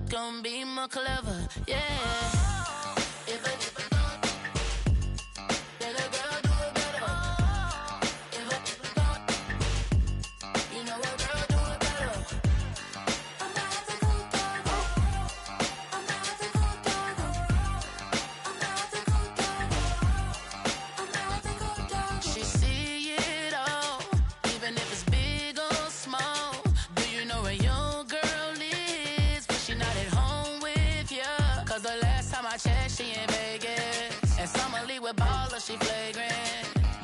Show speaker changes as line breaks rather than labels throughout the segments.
gon' be more clever, yeah. If a then a girl do it better. If a you know a girl do it better. I'm about to go gaga. I'm about to go gaga. I'm about to go gaga. I'm about to go gaga. She see it all, even if it's big or small. Do you know where your girl is? But she not at home with ya. Cause the last time I checked, she in Vegas. And summer leave with baller, she flagrant.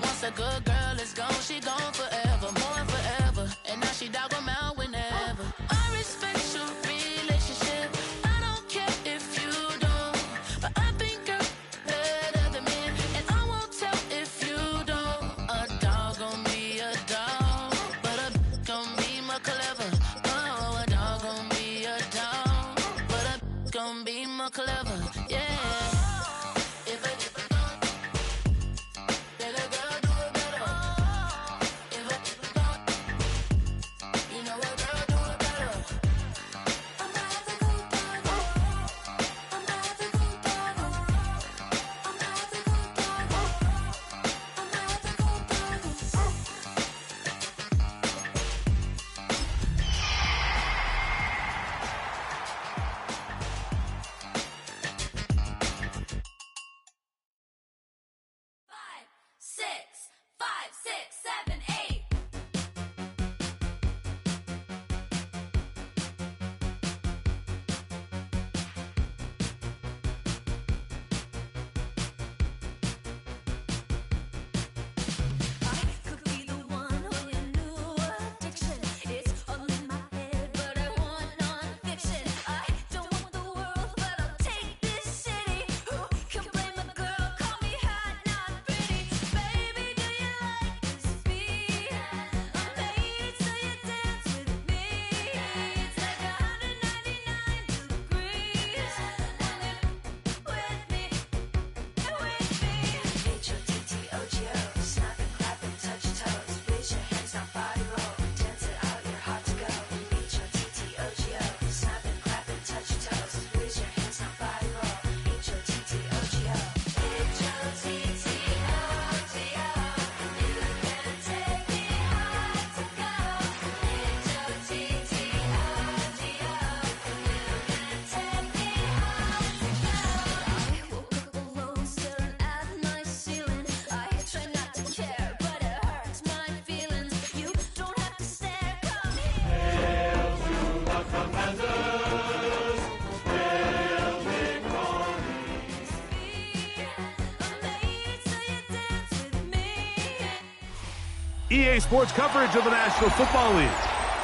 Once a good girl is gone, she gone forever, more than forever. And now she dog 'em out whenever. I respect your relationship. I don't care if you don't. But I think you're better than me. And I won't tell if you don't. A dog gon' be a dog. But a gon' be more clever. Oh, a dog gon' be a dog. But a gon' be more clever, yeah. If a then a girl do it better. If a you know a girl do it better. I'm about to go gaga. I'm about to go gaga. I'm about to go gaga. I'm about to go gaga. Five, six, 7, 8. I could be the one on your new addiction. It's all in my head, but I want non-fiction. I don't want the world, but I'll take this city. Who can blame a girl? Call me hot, not pretty. Baby, do you like this beat? I'm made so you dance with me. It's like 199 degrees. And if with me, H-O-T-T-O-G-O, snap and clap and touch your toes. Raise your hands, now body roll. Dance it out, you're hot to go. H-O-T-T-O-G-O, snap and clap and touch your toes. Raise your hands, now body roll. H-O-T-T-O-G-O, H-O-T-T-O-G-O, you can take me high to go. H-O-T-T-O-G-O, you can take me high to go. I woke up alone, staring at my ceiling. I try not to care, but it hurts my feelings. You don't have to stare, come here.
EA Sports coverage of the National Football League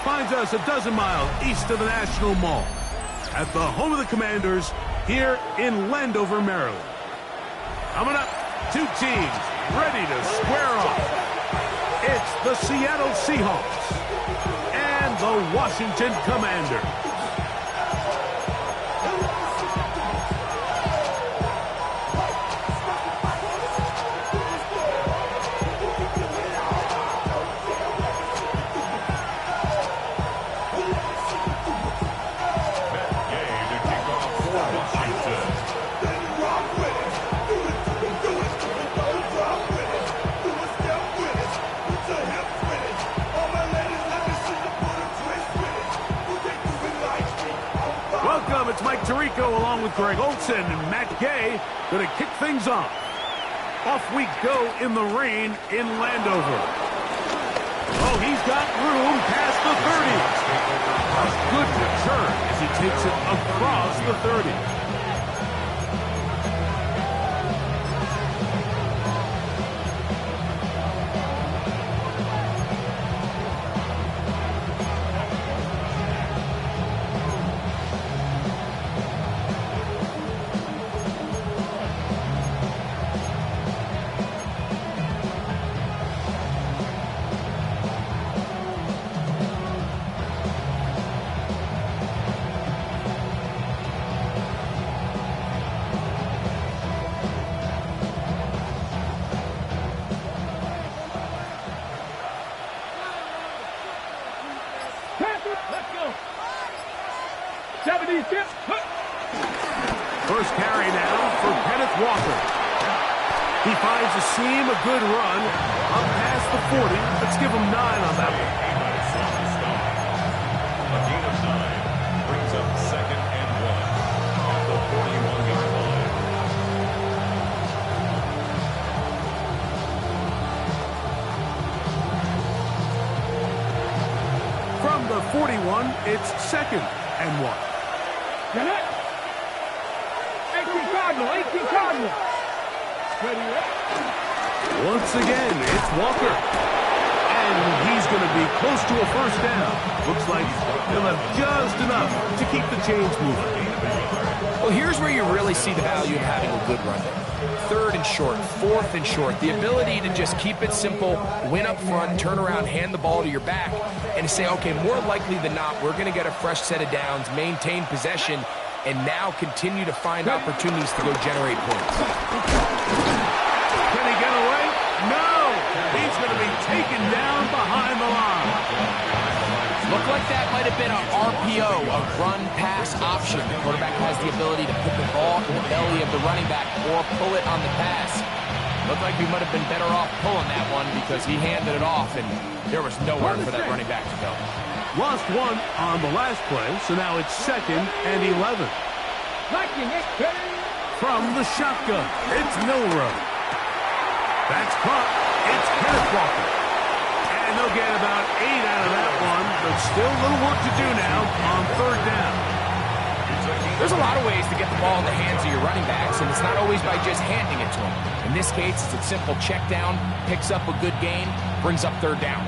finds us a dozen miles east of the National Mall at the home of the Commanders here in Landover, Maryland. Coming up, two teams ready to square off. It's the Seattle Seahawks and the Washington Commanders. Welcome, it's Mike Tirico along with Greg Olson and Matt Gay going to kick things off. Off we go in the rain in Landover. Oh, he's got room past the 30. A good return as he takes it across the 30.
70.
First carry now for Kenneth Walker. He finds a seam, a good run, up past the 40. Let's give him 9 on that one.
A gain of 9 brings up 2nd and 1 at the 41-yard line.
From the 41, it's 2nd and 1.
Get it. 18 Cardinal, 18 Cardinal. Ready up.
Once again, it's Walker. And he's going to be close to a first down. Looks like he'll have just enough to keep the chains moving.
Well, here's where you really see the value of having a good run. 3rd and short, 4th and short. The ability to just keep it simple, win up front, turn around, hand the ball to your back, and say, okay, more likely than not, we're going to get a fresh set of downs, maintain possession, and now continue to find opportunities to go generate points.
Can he get away? No! He's going to be taken down behind the line.
Looked like that might have been an RPO, a run-pass option. The quarterback has the ability to put the ball in the belly of the running back or pull it on the pass. Looked like he might have been better off pulling that one because he handed it off, and there was nowhere for that running back to go.
Lost 1 on the last play, so now it's 2nd and 11. From the shotgun, it's Milroe. That's caught. It's Kenneth Walker. And they'll get about 8 out of that one, but still a little work to do now on 3rd down.
There's a lot of ways to get the ball in the hands of your running backs, and it's not always by just handing it to them. In this case, it's a simple check down, picks up a good gain, brings up 3rd down.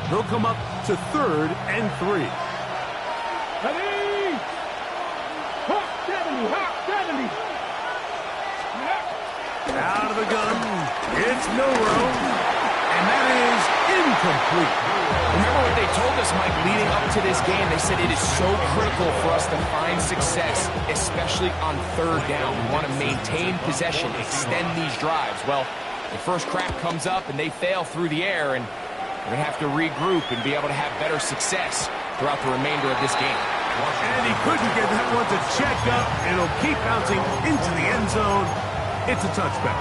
He'll come up to 3rd and 3.
Ready. Hawk 70, Hawk 70.
Out of the gun, it's Milroe, and that is incomplete.
Remember what they told us, Mike, leading up to this game? They said it is so critical for us to find success, especially on 3rd down. We want to maintain possession, extend these drives. Well, the first crack comes up, and they fail through the air, and we're going to have to regroup and be able to have better success throughout the remainder of this game.
And he couldn't get that one to check up. It'll keep bouncing into the end zone. It's a touchback.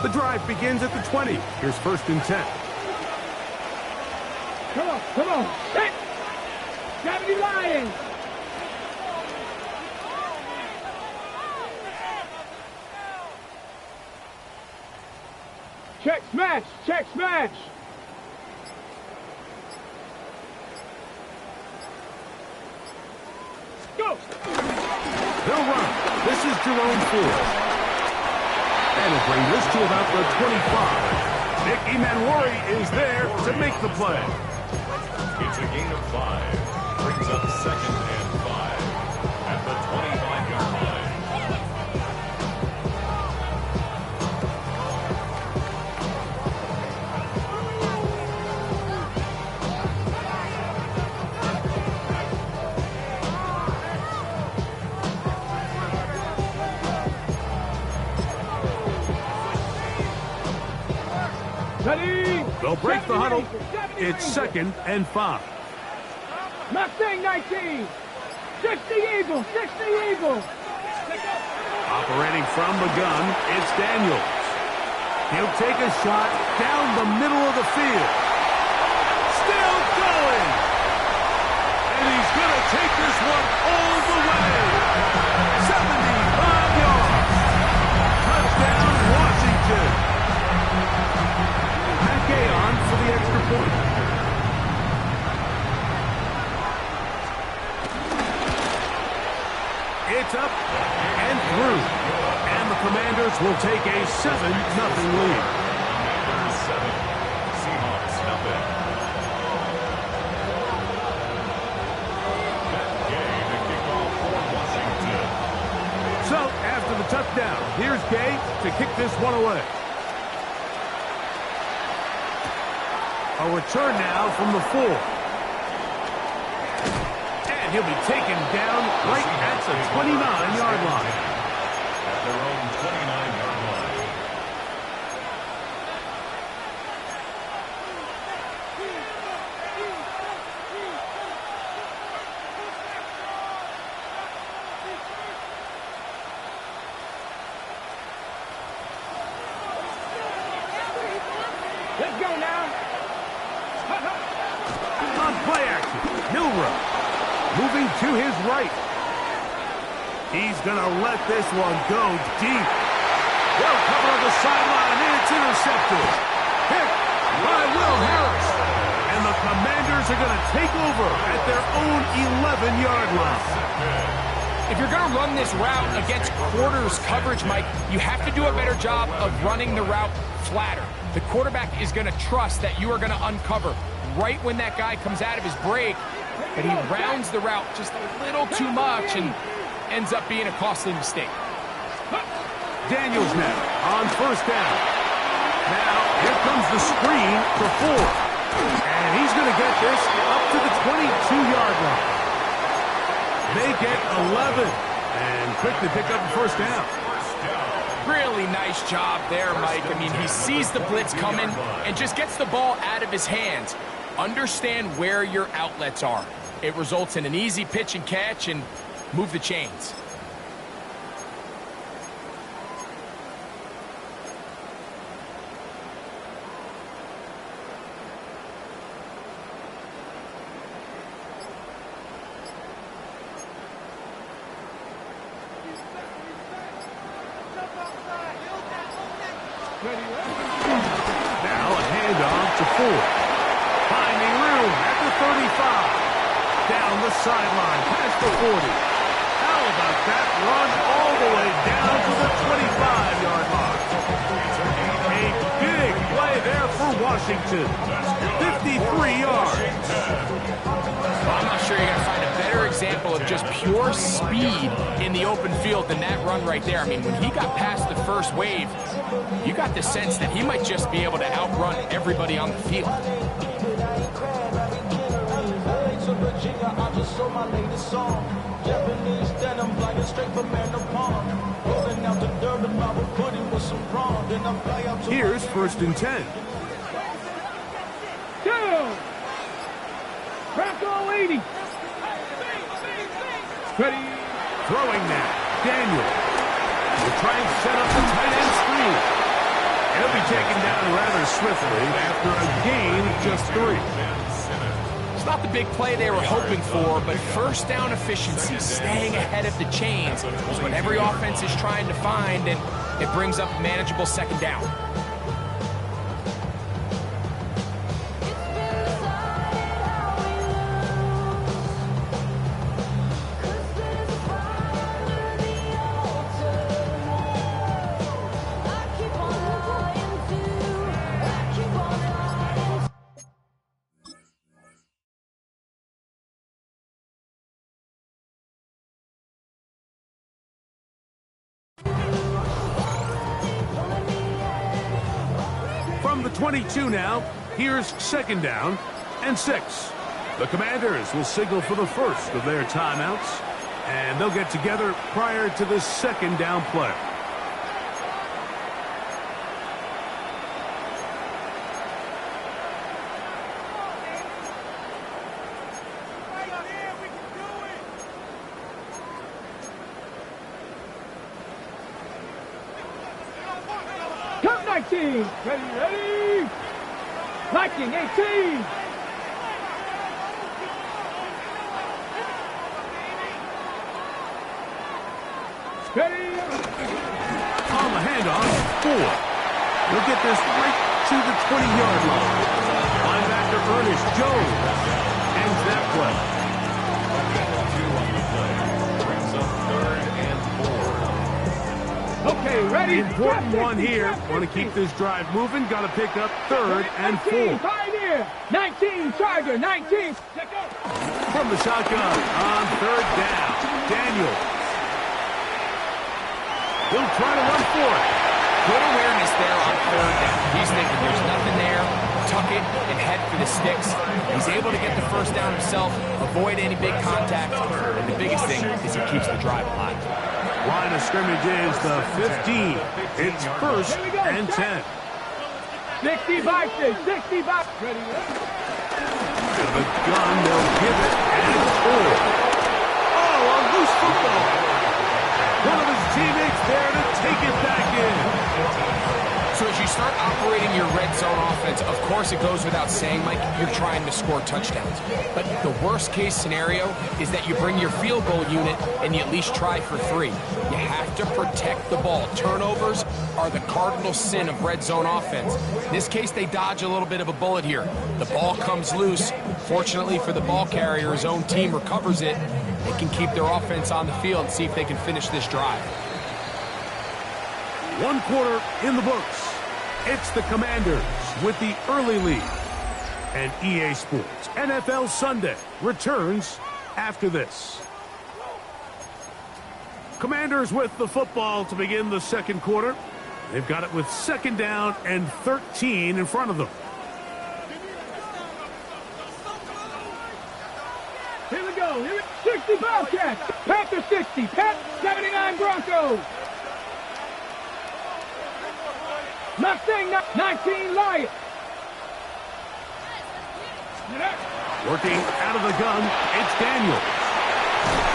The drive begins at the 20. Here's 1st and 10.
Come on. Hit. 70 Lions. Check smash. Go.
They'll run. This is Jerome Ford. And he'll bring this to about the 25. Nick Emanwari is there to make the play.
It's a gain of 5. Brings up 2nd and 5 at the 25-yard line.
Ready.
They'll break the huddle.
70
It's 2nd and 5.
Mustang 19. 60 Eagles.
Operating from the gun, it's Daniels. He'll take a shot down the middle of the field. Still going. And he's going to take this one all the way. 75 yards. Touchdown, Washington. Mackay on for the extra point. It's up and through. And the Commanders will take a 7-0 lead.
Commanders 7, Seahawks nothing. Matt Gay to kick off for Washington.
So, after the touchdown, here's Gay to kick this one away. A return now from the 4. And he'll be taken down right at the 29-yard line.
At their own 29-yard line.
Let's go now.
On play action, Milroe moving to his right. He's going to let this one go deep. Well covered on the sideline, and it's intercepted. Picked by Will Harris. And the Commanders are going to take over at their own 11-yard line.
If you're going to run this route against quarters coverage, Mike, you have to do a better job of running the route flatter. The quarterback is going to trust that you are going to uncover right when that guy comes out of his break, but he rounds the route just a little too much and ends up being a costly mistake.
Daniels now on first down. Now, here comes the screen for Ford. And he's going to get this up to the 22-yard line. They get 11 and quickly pick up the first down.
Really nice job there, Mike. I mean, he sees the blitz coming and just gets the ball out of his hands. Understand where your outlets are. It results in an easy pitch and catch and move the chains.
Now a handoff to Ford. Finding room at the 35. Down the sideline, past the 40. How about that run all the way down to the 25-yard line? A big play there for Washington. 53 yards.
I'm not sure you're going to find a better example of just pure speed in the open field than that run right there. I mean, when he got past the first wave, you got the sense that he might just be able to outrun everybody on the field.
Here's first and 10.
Go. Bronco 80. Ready.
Throwing now, Daniel. Will try and set up the tight end screen. He'll be taken down rather swiftly after a gain of just 3.
It's not the big play they were hoping for, but first down efficiency, staying ahead of the chains, is what every offense is trying to find, and it brings up a manageable second down.
From the 22 now, here's second down and 6. The Commanders will signal for the first of their timeouts, and they'll get together prior to the second down play.
Come 19. Ready. Viking 18. Ready.
On the handoff, Ford. He'll get this right to the 20-yard line. Linebacker Ernest Jones ends that play.
Brings up 3rd and 4.
Okay, ready.
Important one here. Want to keep this drive moving. Got to pick up 3rd and
19,
4.
Pioneer. 19, Charger. 19.
From the shotgun on 3rd down, Daniel. He'll try to run for it.
Good awareness there on 3rd down. He's thinking there's nothing there, tuck it, and head for the sticks. He's able to get the first down himself, avoid any big contact, and the biggest thing is he keeps the drive alive.
Line of scrimmage is the 15. It's 1st and 10.
65, 65. Ready,
The gun, they'll give it, and it's 4. Oh, a loose football. One of his teammates there to take it back in.
So as you start operating your red zone offense, of course it goes without saying, Mike, you're trying to score touchdowns. But the worst case scenario is that you bring your field goal unit and you at least try for 3. You have to protect the ball. Turnovers are the cardinal sin of red zone offense. In this case, they dodge a little bit of a bullet here. The ball comes loose. Fortunately for the ball carrier, his own team recovers it. They can keep their offense on the field and see if they can finish this drive.
1 quarter in the books. It's the Commanders with the early lead. And EA Sports NFL Sunday returns after this. Commanders with the football to begin the 2nd quarter. They've got it with 2nd down and 13 in front of them.
Here we go. 60 Bobcats. Panther 60. Pat 79 Broncos. Mustang 19 Lions.
Working out of the gun, it's Daniels.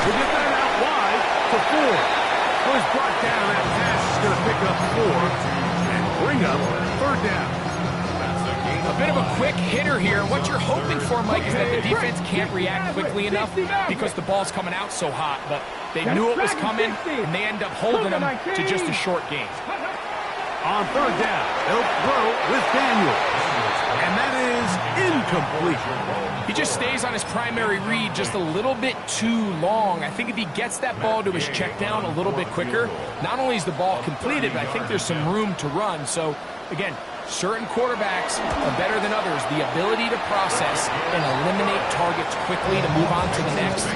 We'll get that out wide to 4. Well, he's brought down. That pass is going to pick up 4 and bring up 3rd down.
A bit of a quick hitter here. What you're hoping for, Mike, is that the defense can't react quickly enough because the ball's coming out so hot. But they knew it was coming, and they end up holding them to just a short gain.
On 3rd down, they'll throw with Daniels. And that is incomplete.
He just stays on his primary read just a little bit too long. I think if he gets that ball to his check down a little bit quicker, not only is the ball completed, but I think there's some room to run. So, again, certain quarterbacks are better than others. The ability to process and eliminate targets quickly to move on to the next,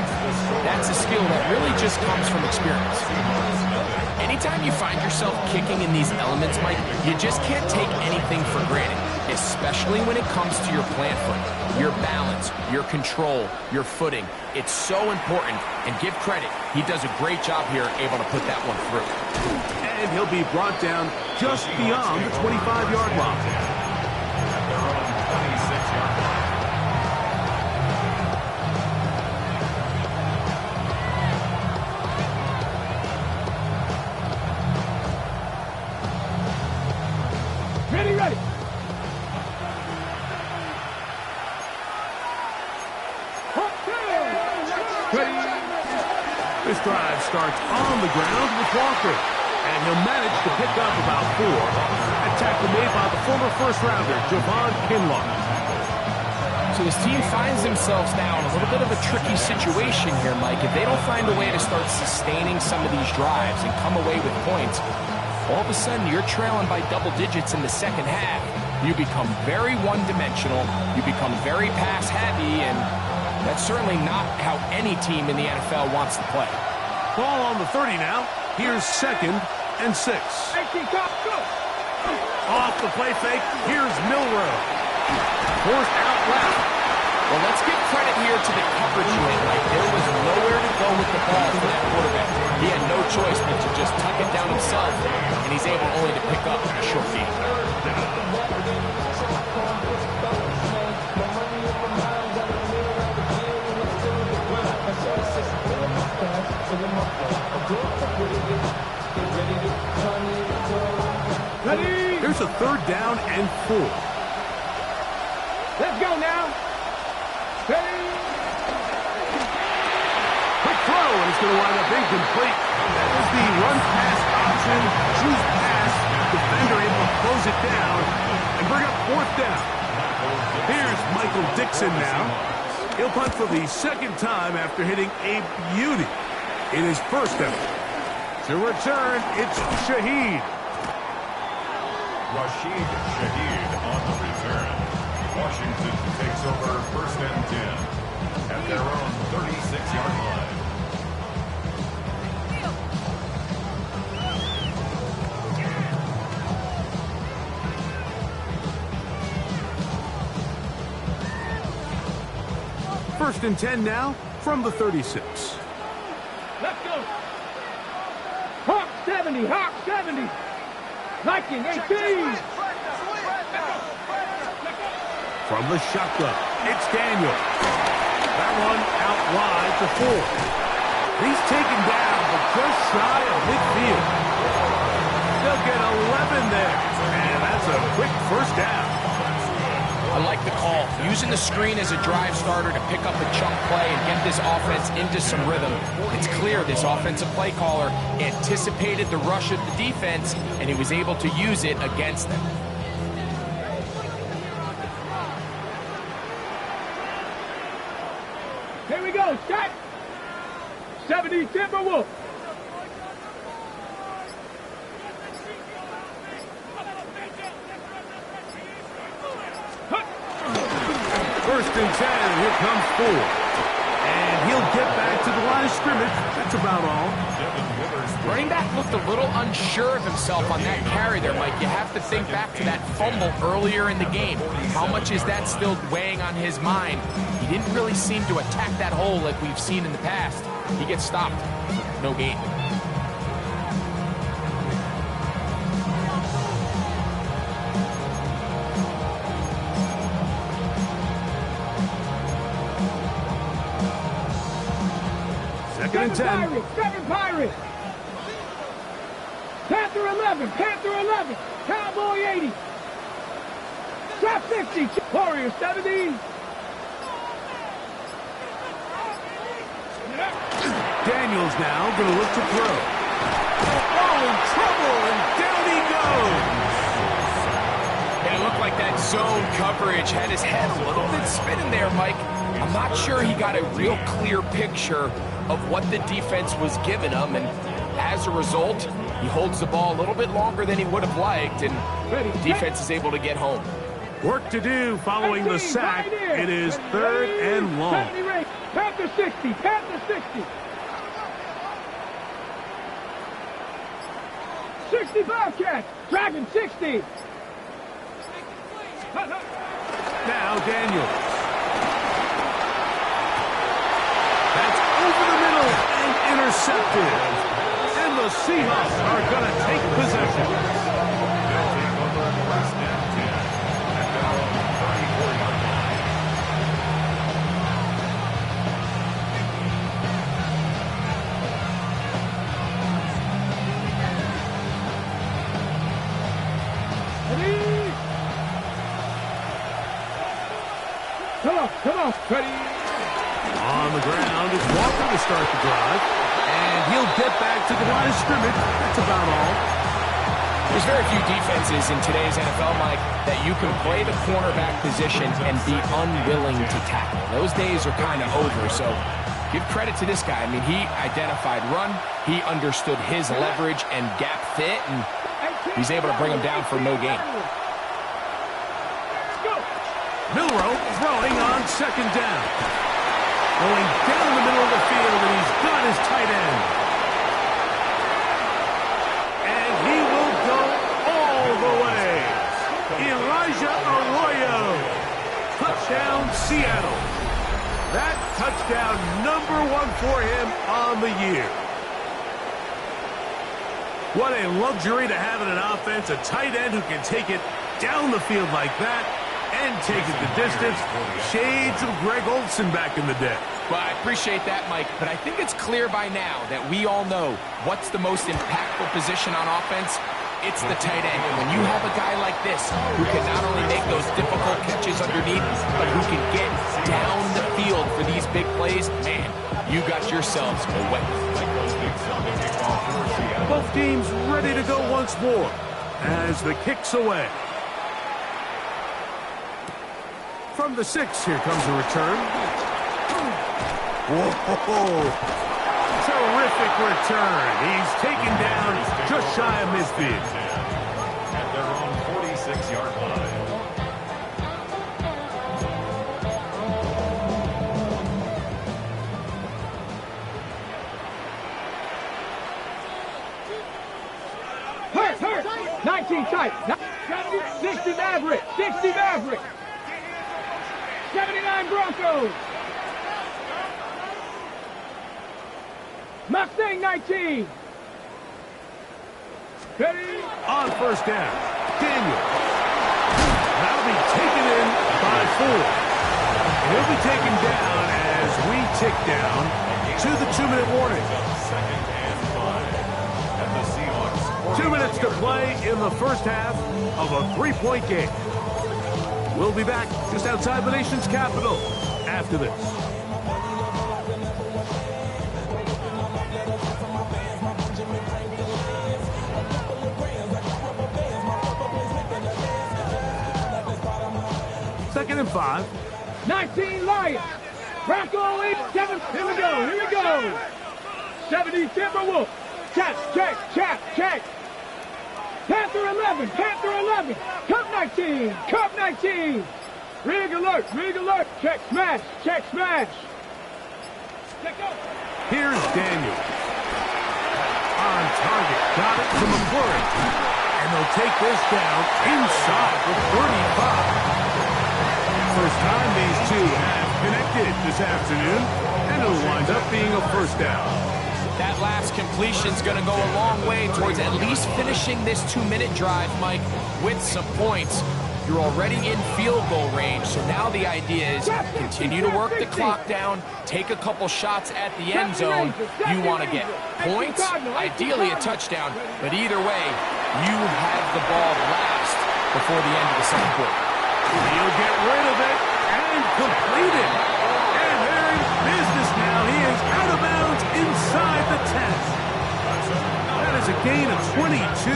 that's a skill that really just comes from experience. Anytime you find yourself kicking in these elements, Mike, you just can't take anything for granted, especially when it comes to your plant foot, your balance, your control, your footing. It's so important, and give credit. He does a great job here able to put that one through.
And he'll be brought down just beyond the 25-yard line.
At their own 26-yard line.
Ready.
This drive starts on the ground with Walker. And he'll manage to pick up about 4. A tackle made by the former first-rounder, Javon Kinlaw.
So this team finds themselves now in a little bit of a tricky situation here, Mike. If they don't find a way to start sustaining some of these drives and come away with points, all of a sudden you're trailing by double digits in the second half. You become very one-dimensional. You become very pass-heavy, and that's certainly not how any team in the NFL wants to play.
Ball on the 30 now. Here's 2nd and 6. Off the play fake, here's Milroe. Forced out left.
Well, let's give credit here to the coverage unit. Like, there was nowhere to go with the ball for that quarterback. He had no choice but to just tuck it down himself, and he's able only to pick up a short gain.
Ready.
Here's a 3rd down and 4.
Let's go now. Ready.
Quick throw, and it's going to wind up incomplete. That was the run-pass option. Choose pass. Defender able to close it down and bring up 4th down. Here's Michael Dixon now. He'll punt for the 2nd time after hitting a beauty in his first effort. To return, it's Shaheed.
Rashid Shaheed on the return. Washington takes over 1st and 10 at their own 36-yard line.
First and 10 now from the 36.
Let's go. Hawk 70, Hawk 70. Viking 18.
From the shotgun, it's Daniel. That one out wide to 4. He's taken down, but just shy of midfield. They'll get 11 there, and that's a quick first down.
I like the call. Using the screen as a drive starter to pick up a chunk play and get this offense into some rhythm. It's clear this offensive play caller anticipated the rush of the defense, and he was able to use it against them.
Here we go, set. 70 Timberwolf.
First and 10, here comes 4. And he'll get back to the line of scrimmage. That's about all.
Running back looked a little unsure of himself on that carry there, Mike. You have to think back to that fumble earlier in the game. How much is that still weighing on his mind? He didn't really seem to attack that hole like we've seen in the past. He gets stopped. No gain.
Second and 10.
Seven Pirates. Panther 11, Panther 11. Cowboy 80. Trap 60. Warrior 70.
Daniels now going to look to throw. Oh, trouble, and down he goes.
And it looked like that zone coverage had his head a little bit spinning there, Mike. I'm not sure he got a real clear picture of what the defense was giving him, and as a result, he holds the ball a little bit longer than he would have liked, and the defense is able to get home.
Work to do following the sack. It is third and long.
Panther 60, Panther 60. 60 Bobcats, Dragon 60.
Now Daniels. That's over the middle and intercepted. And the Seahawks are going to take possession.
They'll take over first and 10 at their own 34-yard line.
Come on, ready.
On the ground, it's Walker to start the drive. And he'll get back to the line of scrimmage. That's about all.
There's very few defenses in today's NFL, Mike, that you can play the cornerback position and be unwilling to tackle. Those days are kind of over, so give credit to this guy. I mean, he identified run, he understood his leverage and gap fit, and he's able to bring him down for no gain.
Milroe throwing on second down. Going down the middle of the field, and he's got his tight end. And he will go all the way. Elijah Arroyo. Touchdown, Seattle. That touchdown #1 for him on the year. What a luxury to have in an offense, a tight end who can take it down the field like that and take it the distance. Shades of Greg Olsen back in the day.
Well, I appreciate that, Mike, but I think it's clear by now that we all know what's the most impactful position on offense. It's the tight end. And when you have a guy like this who can not only make those difficult catches underneath, but who can get down the field for these big plays, man, you got yourselves a weapon.
Both teams ready to go once more as the kick's away. From the 6, here comes a return. Whoa! Terrific return. He's taken down just shy of midfield.
At their own 46-yard line.
Hurt. 19 tight. 60 Maverick. 60 Maverick. 79 Broncos. Mustang 19. Ready?
On first down, Daniel. That'll be taken in by 4. He'll be taken down as we tick down to the 2-minute warning.
Second and 5. And the Seahawks.
2 minutes to play in the first half of a 3-point game. We'll be back just outside the nation's capital after this. Second and 5.
19 Lions. Bronco 87. Here we go. Here we go. 70 Timberwolves. Check, check, check, check. Panther 11. Panther 11. Cup 19. Cup 19. Rig alert. Rig alert. Check smash. Check smash. Check out.
Here's Daniel. On target. Got it to McClurry. And they'll take this down inside the 35. First time these two have connected this afternoon, and it'll wind up being a first down.
That last completion's going to go a long way towards at least finishing this 2-minute drive, Mike, with some points. You're already in field goal range, so now the idea is continue to work the clock down, take a couple shots at the end zone. You want to get points, ideally a touchdown, but either way, you have the ball last before the end of the second quarter.
He'll get rid of it and complete it. And they're in business now. He is out of bounds inside the 10. That is a gain of 22,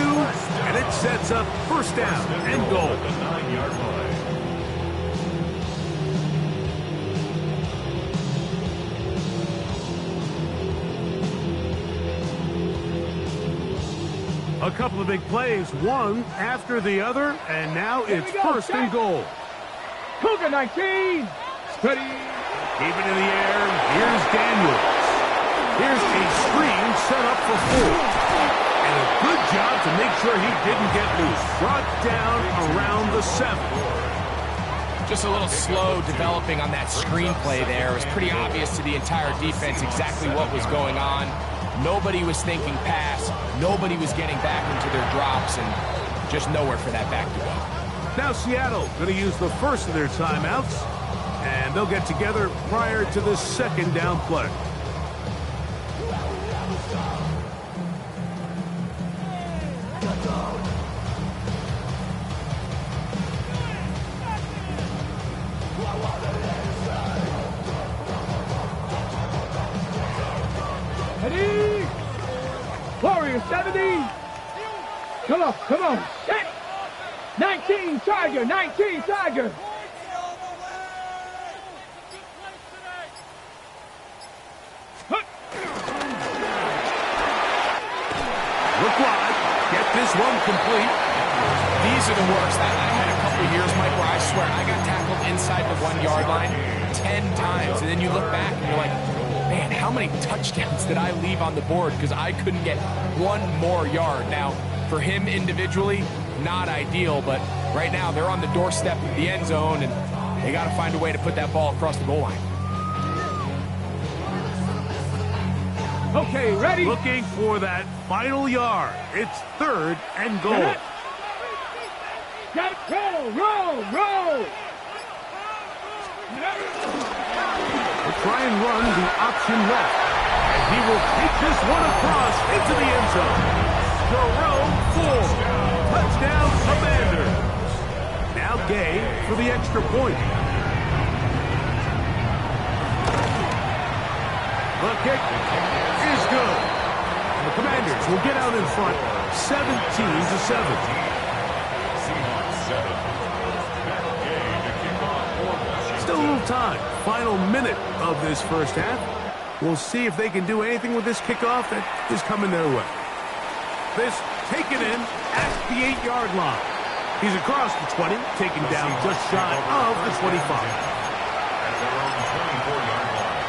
and it sets up first down and goal.
The 9-yard line.
A couple of big plays, one after the other, and now it's first and goal.
Cougar 19. Steady.
Keep it in the air. Here's Daniels. Here's a screen set up for 4. And a good job to make sure he didn't get loose. Brought down around the 7.
Just a little slow developing on that screenplay there. It was pretty obvious to the entire defense exactly what was going on. Nobody was thinking pass. Nobody was getting back into their drops, and just nowhere for that back to go.
Now Seattle going to use the first of their timeouts, and they'll get together prior to the second down play.
Ready? Warrior 70. Come on, come on. Set. 19 Tiger, 19 Tiger.
Look wide. Get this one complete.
These are the worst. I had a couple of years, Mike, where I swear I got tackled inside the 1-yard line 10 times. And then you look back and you're like, man, how many touchdowns did I leave on the board because I couldn't get one more yard? Now, for him individually, not ideal, but right now they're on the doorstep of the end zone, and they got to find a way to put that ball across the goal line.
Okay, ready?
Looking for that final yard. It's third and goal.
Got it. Roll, roll, roll.
We'll try and run the option left. And he will take this one across into the end zone. Jerome Ford. Touchdown, Commanders. Now Gay for the extra point. The kick is good. And the Commanders will get out in front 17-7. Still a little time. Final minute of this first half. We'll see if they can do anything with this kickoff that is coming their way. This taken in at the 8-yard line. He's across the 20, taken down just shy of the 25.
At their own 24-yard line.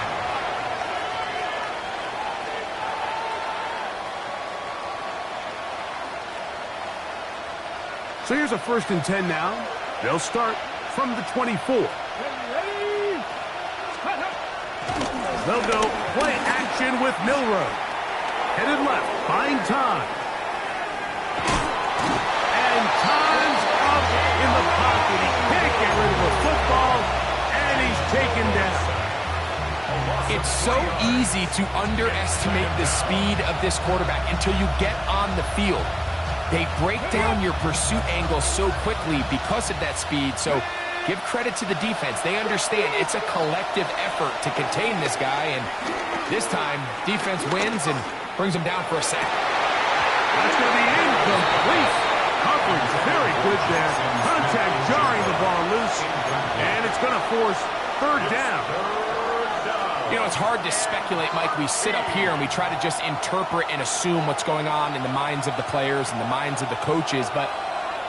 So here's a 1st and 10 now. They'll start from the 24.
Ready?
They'll go play action with Milroe. Headed left, buying time. And time's up in the pocket. He can't get rid of the football, and he's taken down.
It's so easy to underestimate the speed of this quarterback until you get on the field. They break down your pursuit angle so quickly because of that speed, so give credit to the defense. They understand it's a collective effort to contain this guy, and this time, defense wins and brings him down for a sack.
That's going to be incomplete. Coverage very good there. Contact jarring the ball loose, and it's going to force third down.
You know, it's hard to speculate, Mike. We sit up here and we try to just interpret and assume what's going on in the minds of the players and the minds of the coaches, but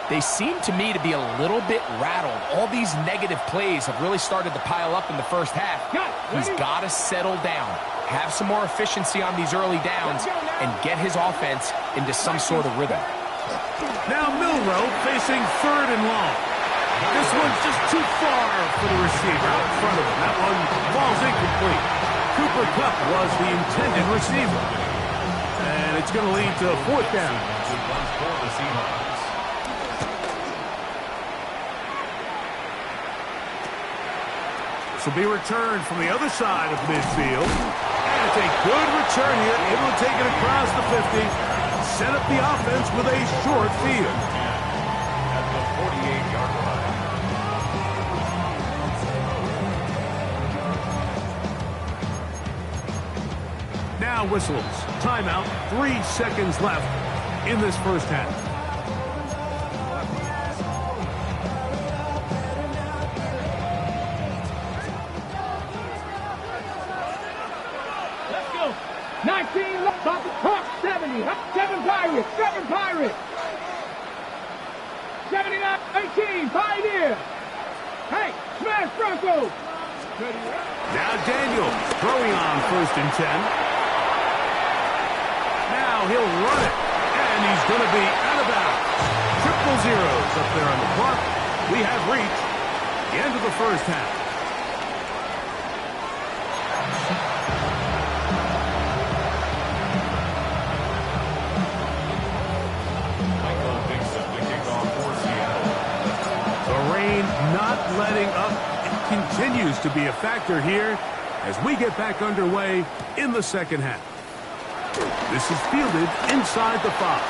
they seem to me to be a little bit rattled. All these negative plays have really started to pile up in the first half. He's got to settle down, have some more efficiency on these early downs, and get his offense into some sort of rhythm.
Now Milroe facing third and long. This one's just too far for the receiver out in front of him. That one falls incomplete. Cooper Kupp was the intended receiver. And it's going to lead to a fourth down. This will be returned from the other side of midfield. And it's a good return here, able to take it across the 50. Set up the offense with a short field.
At the 48-yard line.
Now whistles. Timeout. 3 seconds left in this first half.
Let's go. 19 left. About to cross 70. 7 Pirates. 7 Pirates. 79, 18. Pioneer. Hey, smash Broncos.
Now Daniel throwing on first and 10. Now he'll run it, and he's going to be out of bounds. Triple zeros up there on the clock. We have reached the end of the first half.
Michael Dixon to kick off for Seattle.
The rain not letting up. It continues to be a factor here as we get back underway in the second half. This is fielded inside the 5.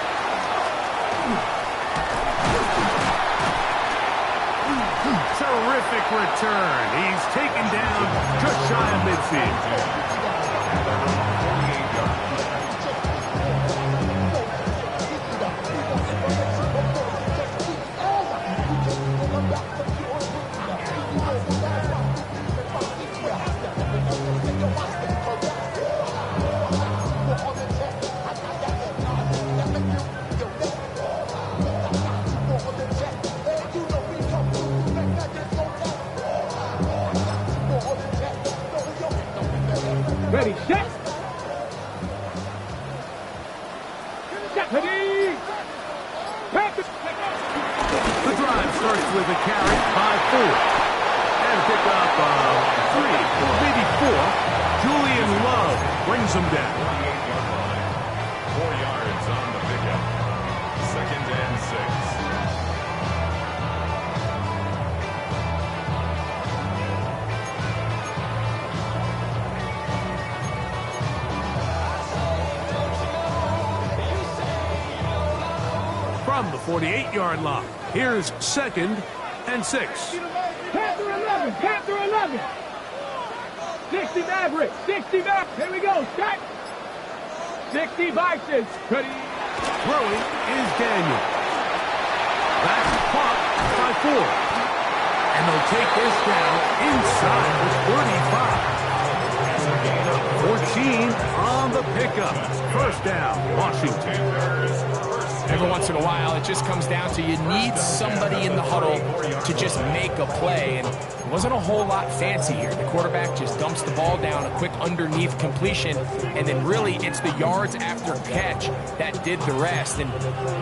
Terrific return. He's taken down just shy of midfield.
48-yard line.
Ready, set. Ready.
The drive starts with a carry by 4. And pick up 3, or maybe 4. Julian Love brings him down.
48-yard line. 4 yards on the pickup. 2nd and 6.
From the 48-yard line, here's 2nd and 6.
Panther 11. Panther 11. 60 Maverick. 60 Maverick. Here we go. Set. 60 Bisons. Ready.
Throwing is Daniel. That's caught by 4. And they'll take this down inside the 45. 14 on the pickup. First down, Washington.
Every once in a while, it just comes down to you need somebody in the huddle to just make a play. And it wasn't a whole lot fancy here. The quarterback just dumps the ball down, a quick underneath completion, and then really it's the yards after catch that did the rest. And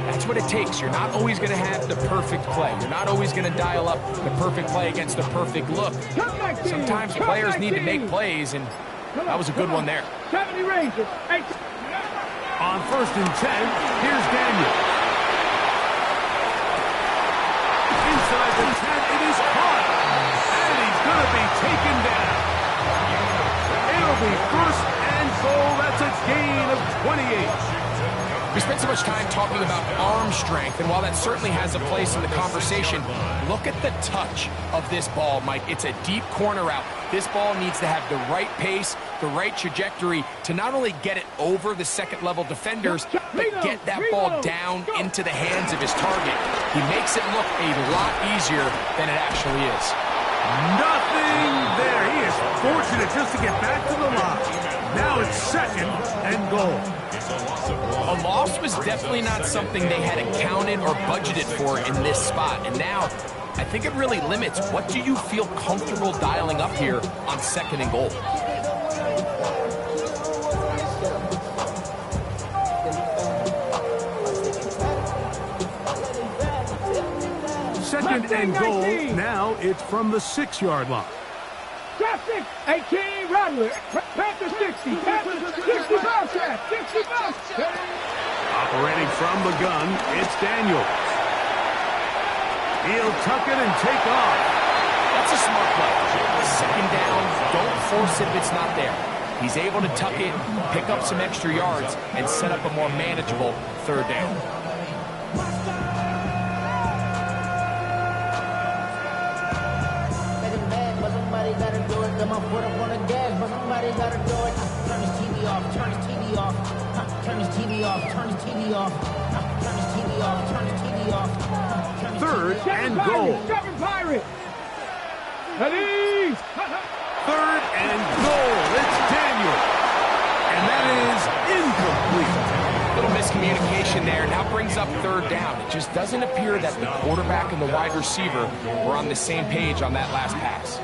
that's what it takes. You're not always going to have the perfect play. You're not always going to dial up the perfect play against the perfect look. Sometimes players need to make plays, and that was a good one there.
70 Rangers.
On 1st and 10, here's Daniels. Inside the 10, it is caught. And he's going to be taken down. It'll be 1st and goal. That's a gain of 28.
We spent so much time talking about arm strength, and while that certainly has a place in the conversation, look at the touch of this ball, Mike. It's a deep corner route. This ball needs to have the right pace, the right trajectory to not only get it over the second-level defenders, but get that ball down into the hands of his target. He makes it look a lot easier than it actually is.
Nothing there. He is fortunate just to get back to the line. Now it's 2nd and goal.
A loss was definitely not something they had accounted or budgeted for in this spot. And now, I think it really limits what do you feel comfortable dialing up here on 2nd and goal.
Second and goal. Now it's from the 6-yard line.
Traffic, 18, Rattler. Panther 60, Panther 60 bounce trap, 60 bounce.
Operating from the gun, it's Daniels. He'll tuck it and take off.
That's a smart play. 2nd down, don't force it if it's not there. He's able to tuck it, pick up some extra yards, and set up a more manageable 3rd down.
Come on, put up on the gas, but somebody gotta do it. Turn his TV off, turn his TV off. Turn his TV off, turn his TV off. Turn his TV off, turn his TV off.
3rd and goal.
Seven Pirates. Ready?
3rd and goal. It's Daniels. And that is incomplete.
Little miscommunication there. Now brings up 3rd down. It just doesn't appear that the quarterback and the wide receiver were on the same page on that last pass.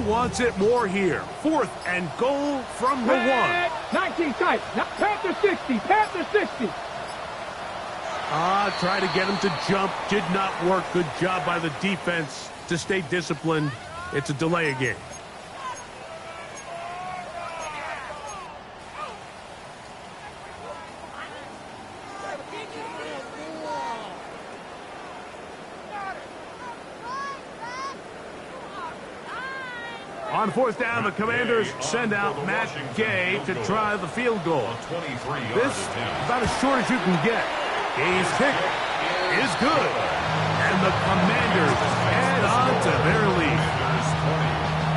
Wants it more here. 4th and goal from the 1.
19 tight. Panther 60, Panther 60.
Try to get him to jump. Did not work. Good job by the defense to stay disciplined. It's a delay of game. On 4th down, the Commanders send out Matt Gay to try the field goal. This about as short as you can get. Gay's kick is good. And the Commanders add on to their lead.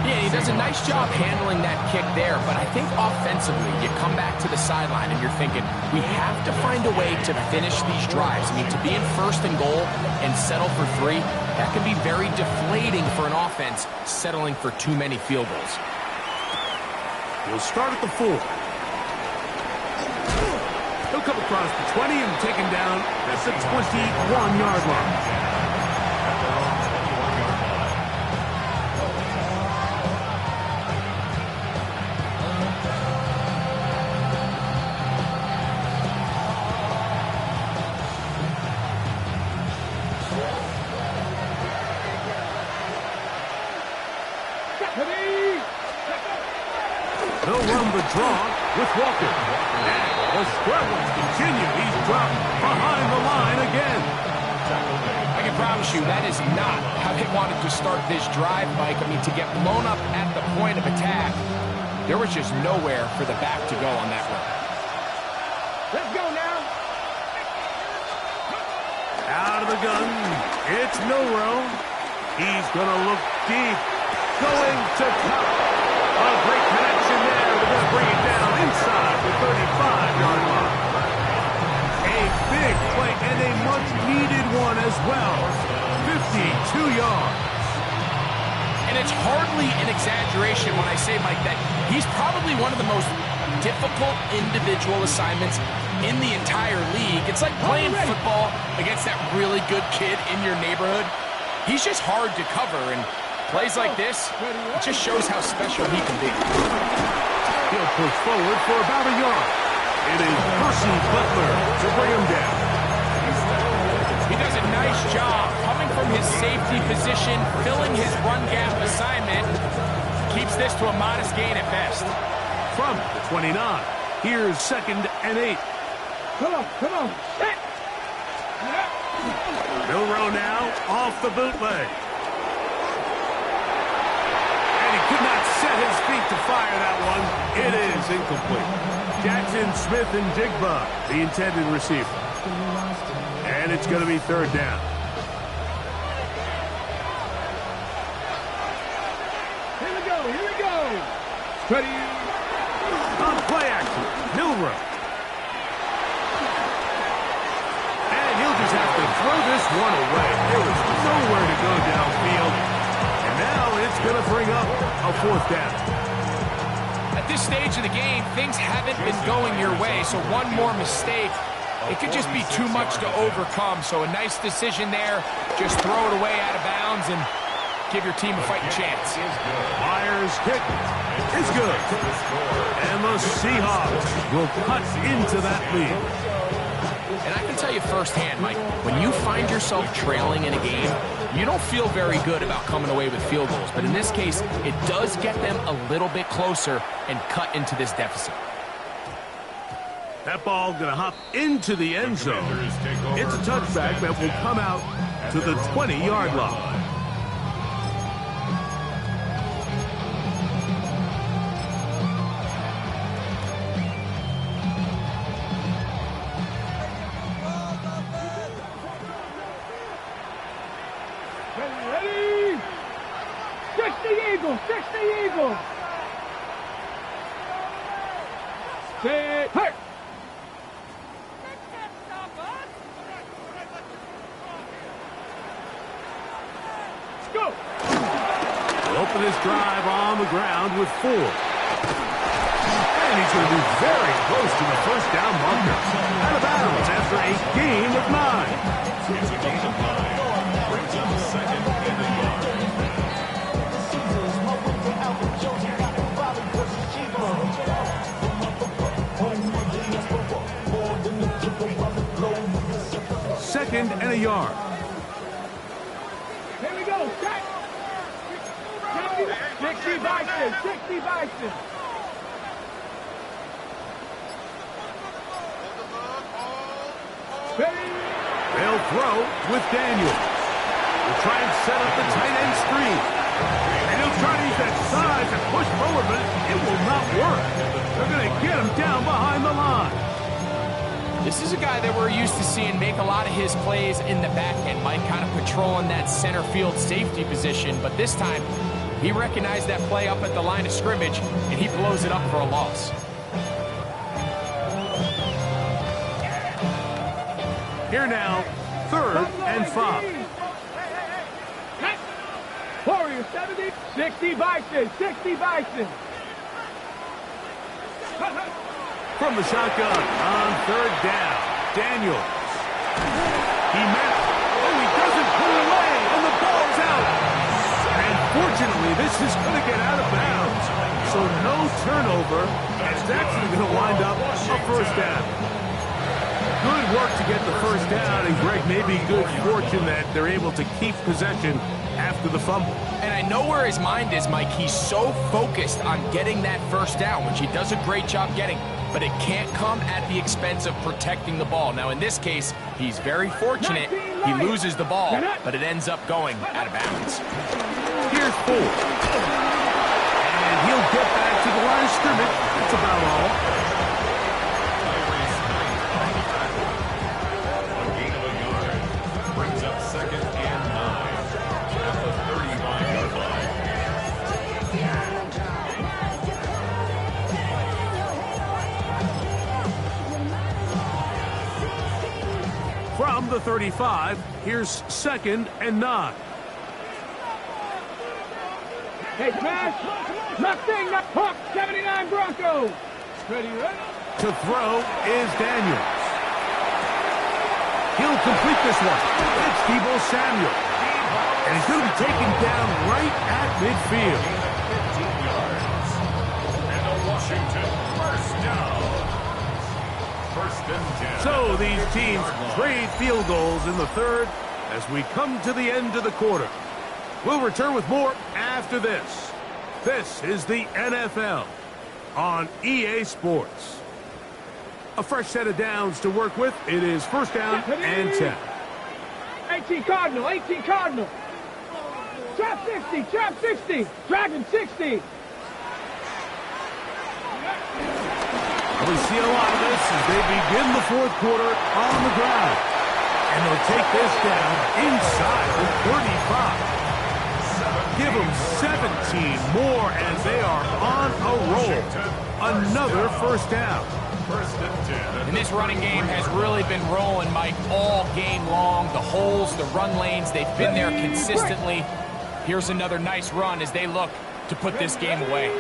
Yeah, he does a nice job handling that kick there, but I think offensively, you come back to the sideline and you're thinking, we have to find a way to finish these drives. I mean, to be in 1st and goal and settle for 3, that can be very deflating for an offense settling for too many field goals.
We'll start at the 4. He'll come across the 20 and taken down at the 21-yard line. They'll run the draw with Walker. And the struggles continue. He's dropped behind the line again.
I can promise you that is not how they wanted to start this drive, Mike. I mean, to get blown up at the point of attack, there was just nowhere for the back to go on that run.
Let's go now.
Out of the gun, it's Milroe. He's going to look deep. Going to top. A great connection there. They're going to bring it down inside the 35-yard line. A big play and a much-needed one as well. 52 yards.
And it's hardly an exaggeration when I say, Mike, that he's probably one of the most difficult individual assignments in the entire league. It's like playing football against that really good kid in your neighborhood. He's just hard to cover, and plays like this, it just shows how special he can be.
He'll push forward for about a yard. It is Percy Butler to bring him down.
He does a nice job coming from his safety position, filling his run gap assignment. Keeps this to a modest gain at best.
From the 29, here's 2nd and 8.
Come on. Set.
Milroe now off the bootleg. And he could not set his feet to fire that one. It is incomplete. Jackson Smith and Jigba, the intended receiver. And it's going to be 3rd down.
Here we go. Ready.
On play action, Milroe. And he'll just have to throw this one away. There was nowhere to go downfield. And now it's going to bring up a 4th down.
At this stage of the game, things haven't been going your way, so one more mistake, it could just be too much to overcome. So a nice decision there. Just throw it away out of bounds and give your team a fighting chance.
Myers' kick is good. And the Seahawks will cut into that lead.
And I can tell you firsthand, Mike, when you find yourself trailing in a game, you don't feel very good about coming away with field goals. But in this case, it does get them a little bit closer and cut into this deficit.
That ball going to hop into the end zone. It's a touchback that will come out to the 20-yard line.
Ready. 60 Eagles. Set. Hurt. Let's go.
We'll open this drive on the ground with 4. And he's going to be very close to the 1st down marker. Out of bounds after a gain of 9.
It's a gain of 9. Brings up 2nd and a yard.
Second and a yard.
Here we go. Set. 60 Bison. Ready.
They'll throw with Daniels. They'll try and set up the tight end screen. And he'll try to use that size and push forward, but it will not work. They're going to get him down behind the line.
This is a guy that we're used to seeing make a lot of his plays in the back end, Mike, kind of patrolling that center field safety position. But this time, he recognized that play up at the line of scrimmage, and he blows it up for a loss.
Here now, 3rd and 5.
Warriors 70. 60 Bison.
From the shotgun on 3rd down, Daniels. He met. Oh, he doesn't pull away, and the ball's out. And fortunately, this is going to get out of bounds. So no turnover, and it's actually going to wind up a 1st down. Good work to get the 1st down, and Greg, maybe good fortune that they're able to keep possession after the fumble.
And I know where his mind is, Mike. He's so focused on getting that 1st down, which he does a great job getting. But it can't come at the expense of protecting the ball. Now, in this case, he's very fortunate. He loses the ball, but it ends up going out of bounds.
Here's 4. And he'll get back to the line of scrimmage. That's about all.
A gain of a yard. Brings up 2nd and 9 at the 35-yard line.
From the 35, here's 2nd and 9.
Hey, smash. Nothing. Hawk 79 Broncos. Ready.
To throw is Daniels. He'll complete this one. It's Deebo Samuel. And he's going to be taken down right at midfield.
15 yards. And a Washington first down. First and 10.
So these teams trade field goals in the third as we come to the end of the quarter. We'll return with more after this. This is the NFL on EA Sports. A fresh set of downs to work with. It is first down and 10.
18 Cardinal, 18 Cardinal. Trap 60, trap 60. Dragon 60.
We see a lot of this as they begin the fourth quarter on the ground. And they'll take this down inside the 35. Give them 17 more as they are on a roll. Another first down.
First and 10.
And this running game has really been rolling, Mike, all game long. The holes, the run lanes, they've been there consistently. Here's another nice run as they look to put this game away.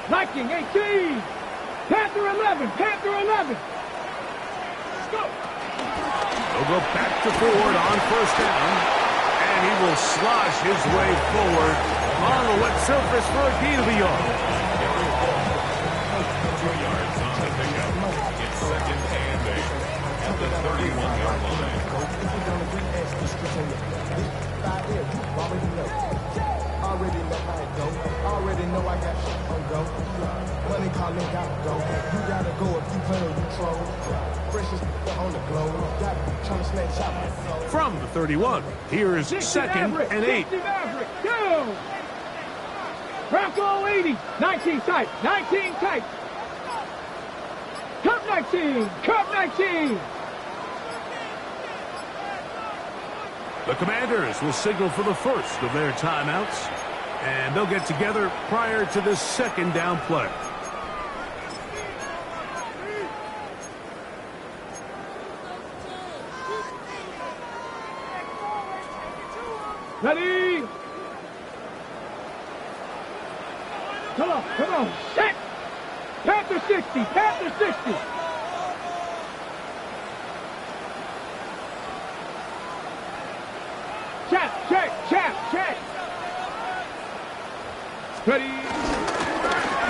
Viking 18. Panther 11, Panther 11. Go.
They'll go back to Ford on first down. And he will slosh his way forward on the wet surface for a gain of a yard.
2 yards on the pickup. It's second and 8 at the 31-yard line.
Already know how it go. Already know I got shit on go. Money calling, gotta go. You gotta go if you play or you troll. Precious on the globe. Gotta trying to snatch out my soul.
From the 31, here is second and 8.
60 Maverick, go. Bronco 80, 19 tight, 19 tight. Cup 19, Cup 19.
The Commanders will signal for the first of their timeouts. And they'll get together prior to the second down play.
Ready? Come on, set! Panther 60, Panther 60! Check! Ready?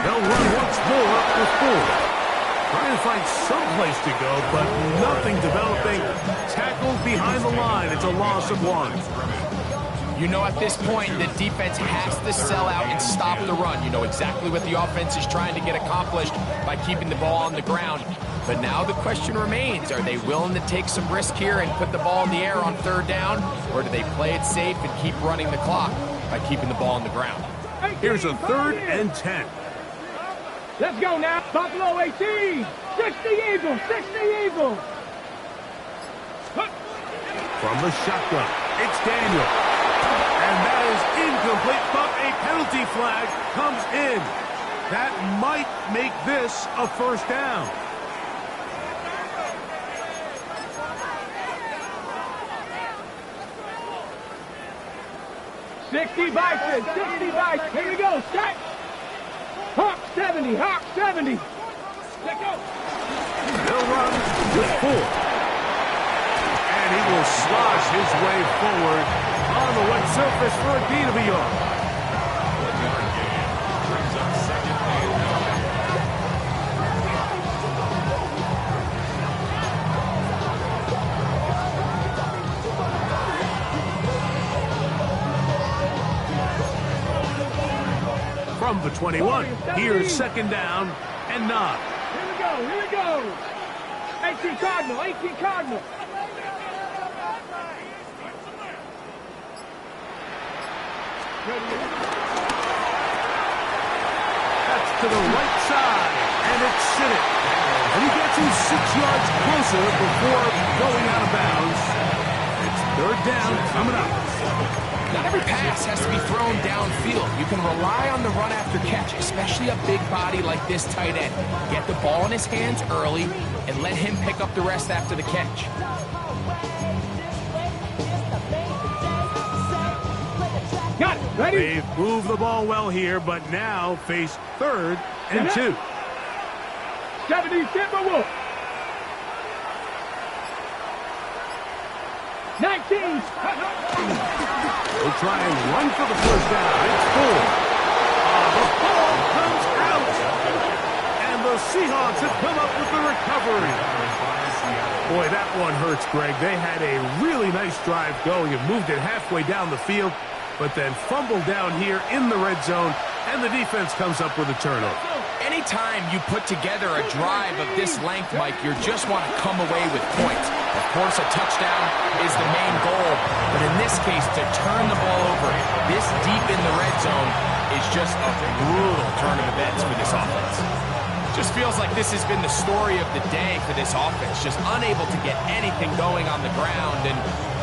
They'll run once more with Ford. Trying to find some place to go, but nothing developing. Tackled behind the line. It's a loss of 1.
You know at this point the defense has to sell out and stop the run. You know exactly what the offense is trying to get accomplished by keeping the ball on the ground. But now the question remains, are they willing to take some risk here and put the ball in the air on third down? Or do they play it safe and keep running the clock by keeping the ball on the ground?
Here's a third and 10.
Let's go now. Buffalo 18. 60 Eagles. 60 Eagles.
From the shotgun, it's Daniel. And that is incomplete, but a penalty flag comes in. That might make this a first down.
$60 Bison, $60 Bison. Here we go, set. Hawk 70, Hawk 70. Let go.
They'll run with 4. And he will slosh his way forward on the wet surface for a gain of a yard.
1-yard gain brings up second and 9.
From the 21, here's second down and 9.
Here we go. 18 Cardinal, 18 Cardinal.
That's to the right side, and it's Sinnott. And he gets him 6 yards closer before going out of bounds. It's third down coming up.
Not every pass has to be thrown downfield. You can rely on the run after catch, especially a big body like this tight end. Get the ball in his hands early and let him pick up the rest after the catch.
Got it. Ready?
They've moved the ball well here, but now face third and 2.
70 Timberwolf. 19.
They'll try and run for the first down. It's full. The ball comes out. And the Seahawks have come up with the recovery. Boy, that one hurts, Greg. They had a really nice drive going and moved it halfway down the field, but then fumbled down here in the red zone, and the defense comes up with a turnover.
Anytime you put together a drive of this length, Mike, you just want to come away with points. Of course, a touchdown is the main goal, but in this case, to turn the ball over this deep in the red zone is just a brutal turn of events for this offense. Just feels like this has been the story of the day for this offense, just unable to get anything going on the ground, and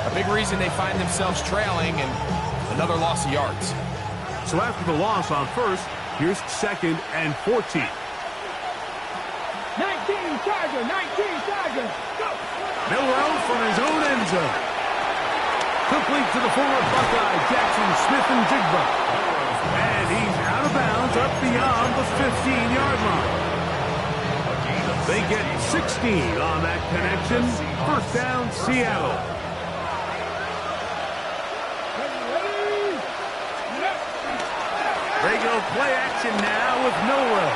a big reason they find themselves trailing and another loss of yards.
So after the loss on first, here's 2nd and 14.
19 Charger, 19 Charger, go!
Milroe from his own end zone. Complete to the former Buckeye, Jackson Smith-Njigba. And he's out of bounds up beyond the 15-yard line. They get 16 on that connection. First down, Seattle. They go play action now with Milroe.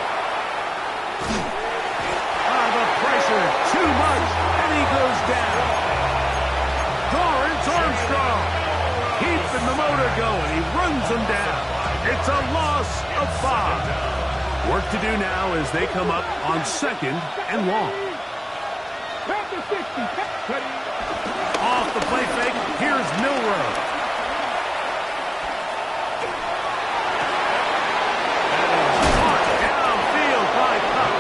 The pressure, too much, and he goes down. Dorrance Armstrong keeping the motor going. He runs him down. It's a loss of 5. Work to do now as they come up on 2nd and long. Off the play fake, here's Milroe. Caught downfield by Kupp.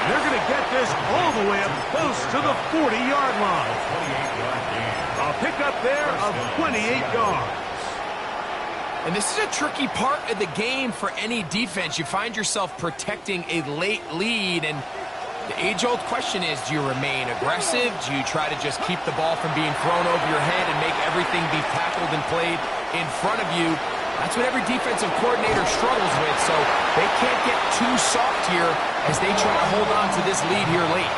They're going to get this all the way up close to the 40-yard line. A pickup there of 28 yards.
And this is a tricky part of the game for any defense. You find yourself protecting a late lead, and the age-old question is, do you remain aggressive? Do you try to just keep the ball from being thrown over your head and make everything be tackled and played in front of you? That's what every defensive coordinator struggles with, so they can't get too soft here as they try to hold on to this lead here late.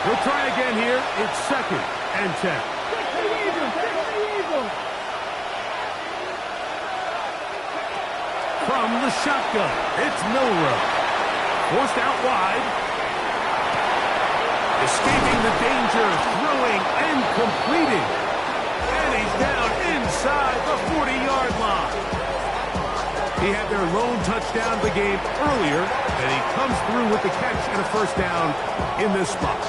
We'll try again here. It's 2nd and 10. From the shotgun, it's Milroe. Forced out wide. Escaping the danger, throwing and completing. And he's down inside the 40-yard line. He had their lone touchdown of the game earlier, and he comes through with the catch and a first down in this spot.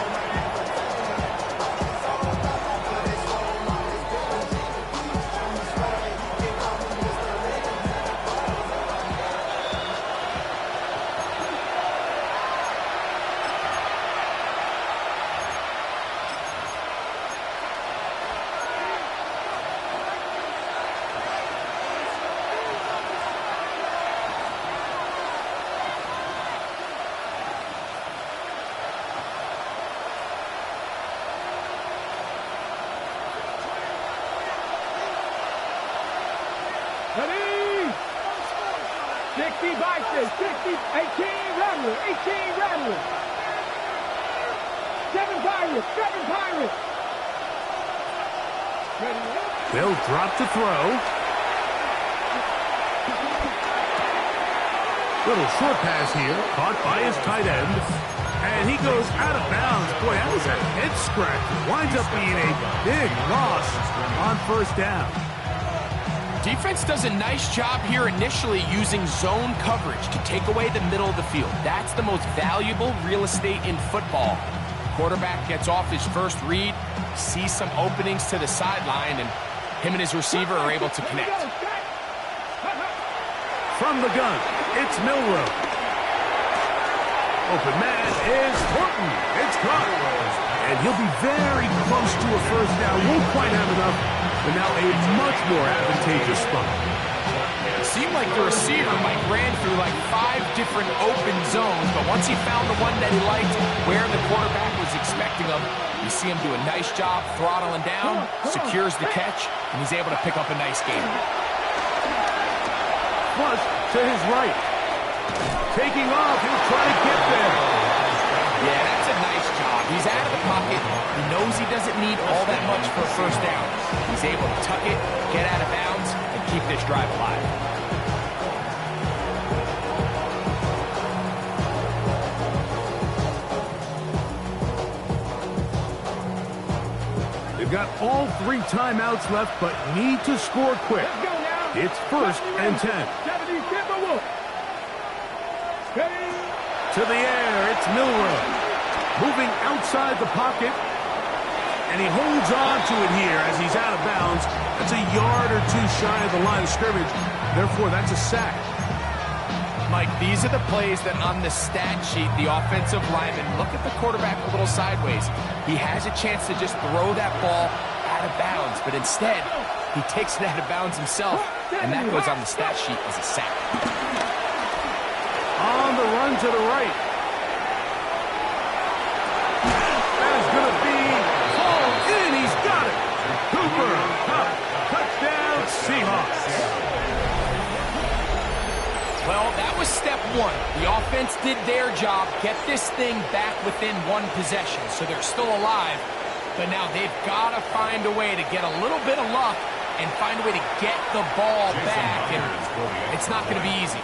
Ready? 60 Bison, 60, 18 Rattler, 18 Rattler. 7 Pirates, 7 Pirates. Ready?
They'll drop to throw. Little short pass here, caught by his tight end. And he goes out of bounds. Boy, that was a head scratcher. Winds up being a big loss on first down.
Defense does a nice job here initially using zone coverage to take away the middle of the field. That's the most valuable real estate in football. Quarterback gets off his first read, sees some openings to the sideline, and him and his receiver are able to connect.
From the gun, it's Milroe. Open man is Horton. It's caught. And he'll be very close to a first down. Won't quite have enough, but now a much more advantageous spot.
It seemed like the receiver, Mike, ran through like 5 different open zones, but once he found the one that he liked, where the quarterback was expecting him, you see him do a nice job throttling down, secures the catch, and he's able to pick up a nice gain.
Flush to his right. Taking off, he'll try to get there.
Yeah, that's a nice job. He's out of the pocket. He knows he doesn't need all that much for a first down. He's able to tuck it, get out of bounds, keep this drive alive.
They've got all 3 timeouts left, but need to score quick.
Let's go now.
It's 1st and 10.
70 Timberwolves. Ready?
To the air, it's Milroe. Moving outside the pocket. And he holds on to it here as he's out of bounds. That's a yard or 2 shy of the line of scrimmage. Therefore, that's a sack.
Mike, these are the plays that on the stat sheet, the offensive lineman, look at the quarterback a little sideways. He has a chance to just throw that ball out of bounds, but instead, he takes it out of bounds himself, and that goes on the stat sheet as a sack.
On the run to the right. That is going to be hauled in. He's got it. Cooper Kupp, touchdown Seahawks.
Well, that was step 1. The offense did their job, get this thing back within 1 possession, so they're still alive. But now they've got to find a way to get a little bit of luck and find a way to get the ball back, and it's not going to be easy.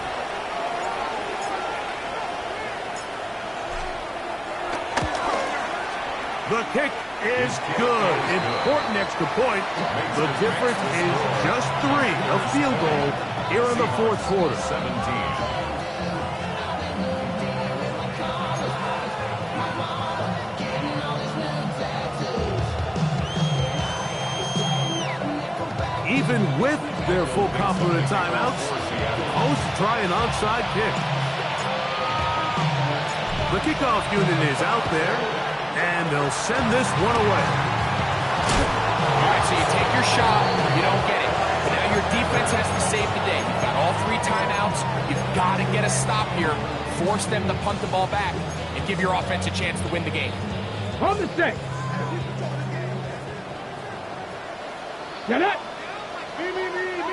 The kick is good. Important extra point. The difference is just 3, a field goal here in the 4th quarter.
17.
Even with their full complement of timeouts, hosts try an onside kick. The kickoff unit is out there, and they'll send this one away.
All right, so you take your shot, you don't get it. But now your defense has to save the day. You've got all 3 timeouts. You've got to get a stop here, force them to punt the ball back, and give your offense a chance to win the game.
On the stick. Get it.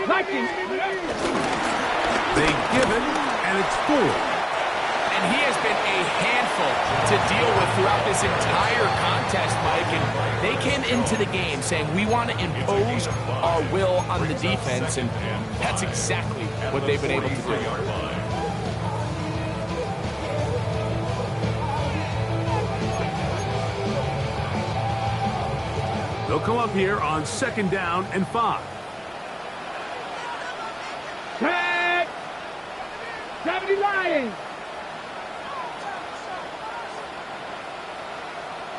Vikings.
They give it, and it's 4.
And he has been a handful to deal with throughout this entire contest, Mike. And they came into the game saying, we want to impose our will on the defense, and that's exactly what they've been able to do.
They'll come up here on 2nd down and 5.
Tag. 70 Lions.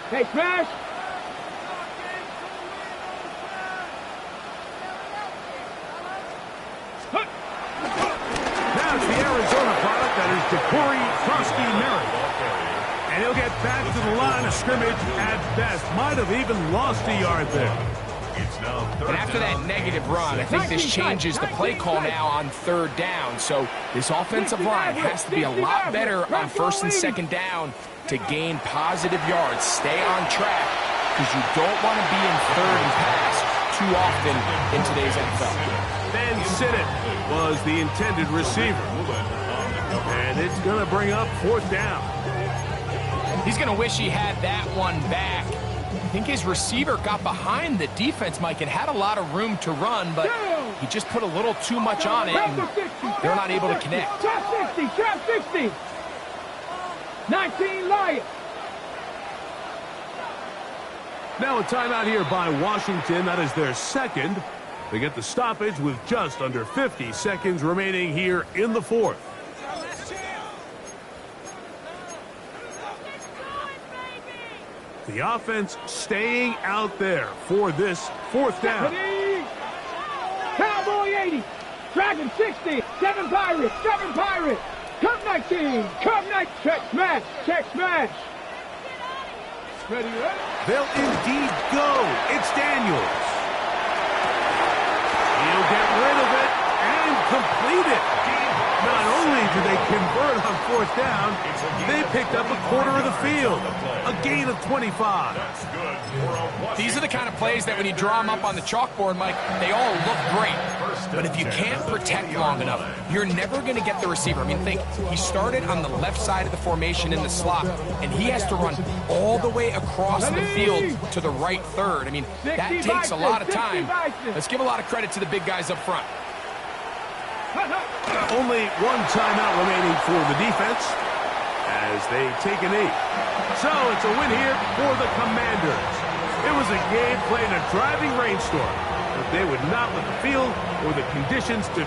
Hey, Smash.
Now it's the Arizona product that is Ja'Cory Krosky-Merritt. And he'll get back to the line of scrimmage at best. Might have even lost a yard there.
It's now 3rd
And after that
down.
negative run, I think this changes the play call now on 3rd down. So this offensive line has to be a lot better on 1st and 2nd down to gain positive yards. Stay on track, because you don't want to be in 3rd and pass too often in today's NFL.
Ben Sinnott was the intended receiver. And it's going to bring up 4th down.
He's going to wish he had that one back. I think his receiver got behind the defense, Mike, and had a lot of room to run, but he just put a little too much on it, and they're not able to connect.
Trap 60, trap 60. 19 Lions.
Now a timeout here by Washington. That is their 2nd. They get the stoppage with just under 50 seconds remaining here in the 4th. The offense staying out there for this 4th down.
Cowboy 80. Dragon 60. 7 Pirates. 7 Pirates. Cup 19. Cup 19. Check smash. Check smash. Ready, ready?
They'll indeed go. It's Daniels. He'll get rid of it and complete it. Not only do they convert on 4th down, they picked up a quarter of the field. A gain of 25.
These are the kind of plays that when you draw them up on the chalkboard, Mike, they all look great. But if you can't protect long enough, you're never going to get the receiver. I mean, think, he started on the left side of the formation in the slot, and he has to run all the way across the field to the right 3rd. I mean, that takes a lot of time. Let's give a lot of credit to the big guys up front.
Only one timeout remaining for the defense as they take a knee. So it's a win here for the Commanders. It was a game played in a driving rainstorm, but they would not let the field or the conditions to